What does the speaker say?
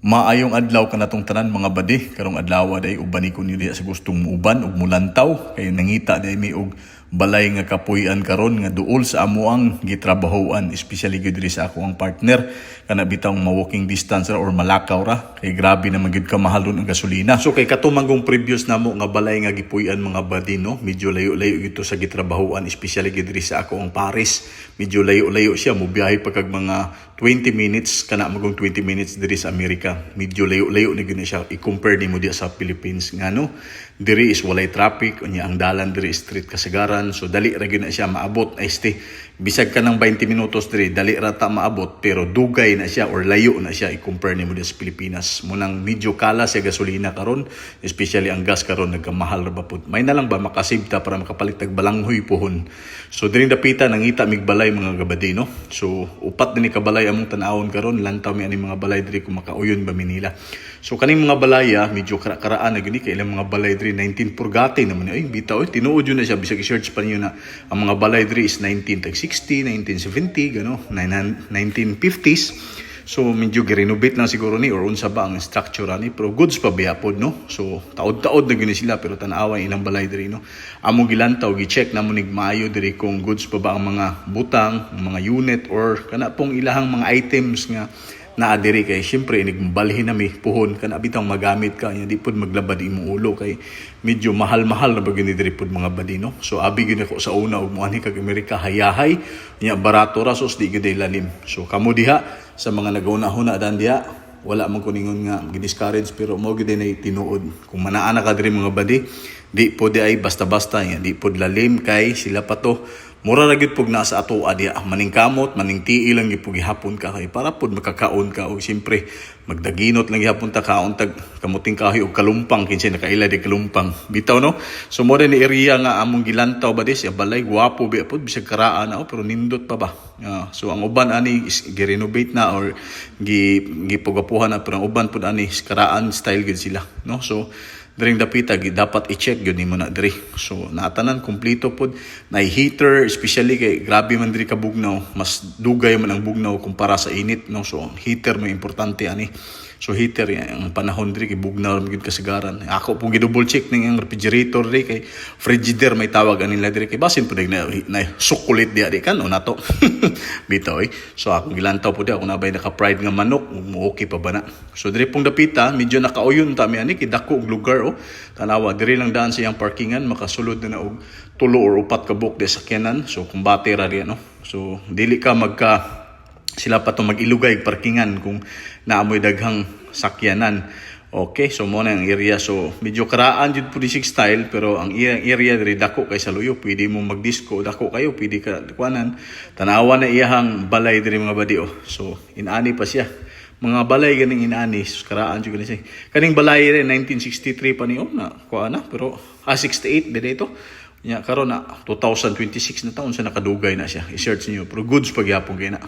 Maayong adlaw kanatong tanan mga badi. Karong adlaw day ubani ko nili sa gustong muuban ug mulantaw kay nangita day mi og balay nga kapuy-an karon nga duol sa amuang gitrabahoan, especially gid diri sa ako ang partner kana bitang ma-walking distance ra or malakaw ra kay grabe na magid ka mahal ang gasolina. So kay katumanggong previous namo nga balay nga gipuy-an mga badi, no, medyo layo-layo ito sa gitrabahoan, especially gid diri sa ako ang Paris. Medyo layo-layo siya, mo biyahe pa kag mga 20 minutes kana magong 20 minutes diri sa Amerika. Medyo layo-layo na gina siya i-compare nimo diya sa Philippines ngano diri is walay traffic unya ang dalan diri street kasagaran, so dali ra gyud na siya maabot. Ay bisag ka ng 20 minutos diri dali ra ta maabot, pero dugay na siya or layo na siya i-compare nimo diya sa Pilipinas. Munang medyo kala sa gasolina karon, especially ang gas karon nagkamahal ra ba pud. May na lang ba makasave ta para makapalit tag balanghoy pohon. So diri dapita nangita mig balay mga gabadi, no. So upat din ni kabalay among tan-awon karon, lantaw mi ani mga balay diri kung makauyon ba Manila. So kaning mga balaya medyo karaan na gini kay ilang mga balay diri 19 Purgate naman ay bitaw tinuod yun na siya bisag i-search pa niyo na ang mga balay diri is 1960, 1970 gano 1950s. So medyo gi-renovate lang siguro ni or unsa ba ang structure ni, pero goods pa biyapod, no. So taod-taod na gini sila pero tan-awa ilang balay diri, no. Amo gilantaw gi-check namo nig maayo diri kung goods pa ba ang mga butang, mga unit or kana pong ilahang mga items nga naa diri. Kay syempre nigbalhin nami puhon kana bitang magamit ka nya di pud maglabad imong ulo kay medyo mahal-mahal na bagini diri pud mga badi, no. So abi gyud ako sa una og moani kag Amerika hayahay nya barato ra sos di gyud lalim. So kamo diha sa mga nagauna-huna dan diha wala man ko ningon nga gi-discourage, pero mo gyud ay tinuod kung manaana ka diri mga badi di pud ay basta-basta nya di pud lalim kay sila pa to mura ra gyud pug nasa ato adya maning kamot maning tii lang gyud pug gihapon ka kay para pud makakaon ka, og siyempre magdaginot lang gihapon ta kaon tag kamuting kahoy og kalumpang kinsay nakaila di kalumpang bitaw, no. So mo ni area nga among gilantaw ba dis balay gwapo bi pud bisag karaan na, pero nindot pa ba. So ang uban ani is gi-renovate na or gipugapuhan na, pero ang uban pud ani karaan style gud sila, no. So diring dapita dapat i-check gyud nimo na diri. So natanan kumpleto pod na heater, especially kay grabe man diri ka bugnaw, mas dugay man ang bugnaw kumpara sa init, no. So heater mo importante ani. So heater ang panahon diri kay bugnaw gyud kasagaran. Ako pong gi-double check ning ang refrigerator diri kay frigidaire may tawag anila diri kay basin pud na sukulit di kan o nato. Bitaw So ako gilantaw pud ako nabay naka-fried nga manok, okay pa ba na. So diri pong dapita medyo nakauyon ta mi ani kay dako og lugar, tanawa diri lang daan sa iyang parkingan, makasulod na og 3 or 4 ka buok di sakyanan. So kung bate ra diya, no. So dili ka sila pa to mag-ilugay parkingan kung naamoy daghang sakyanan. Okay, so mo na ang area. So medyo karaan jud po di style, pero ang area diri dako kay sa luyo, pwede mo magdisco, dako kayo pwede ka kuanan. Tanawa na iyahang balay diri mga badi. So inani pa siya mga balay ganing inani, karaan jud gani siya. Kaning balay rin 1963 pa niyo na kuana, pero 68 bede ito. Nya karon na 2026 na taon sa nakadugay na siya. I-search niyo, pero goods pagyapon kay na.